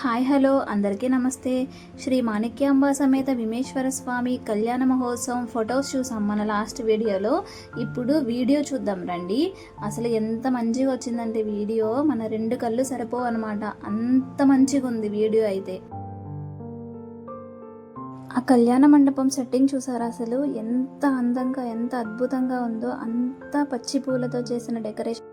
Hi hello అందరికీ నమస్తే. శ్రీ మాణిక్యాంబ సమేత భీమేశ్వర స్వామి కళ్యాణ మహోత్సవం ఫొటోస్ చూసాం మన లాస్ట్ వీడియోలో. ఇప్పుడు వీడియో చూద్దాం రండి. అసలు ఎంత మంచిగా వచ్చిందంటే వీడియో మన రెండు కళ్ళు సరిపోవు అనమాట, అంత మంచిగా ఉంది వీడియో అయితే. ఆ కళ్యాణ మండపం సెట్టింగ్ చూసారా, అసలు ఎంత అందంగా ఎంత అద్భుతంగా ఉందో. అంత పచ్చి పూలతో చేసిన డెకరేషన్.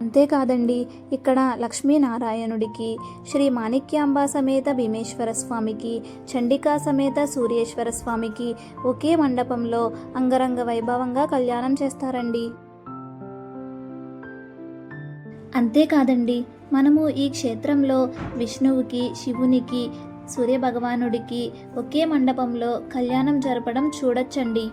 అంతేకాదండి, ఇక్కడ లక్ష్మీనారాయణుడికి, శ్రీ మాణిక్యాంబ సమేత భీమేశ్వర స్వామికి, చండికా సమేత సూర్యేశ్వర స్వామికి ఒకే మండపంలో అంగరంగ వైభవంగా కళ్యాణం చేస్తారండి. అంతేకాదండి, మనము ఈ క్షేత్రంలో విష్ణువుకి, శివునికి, సూర్యభగవానుడికి ఒకే మండపంలో కళ్యాణం జరపడం చూడొచ్చండి.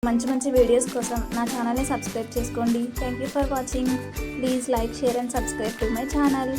మంచి మంచి వీడియోస్ కోసం నా ఛానల్ని సబ్స్క్రైబ్ చేసుకోండి. Thank you for watching. Please like, share and subscribe to my channel.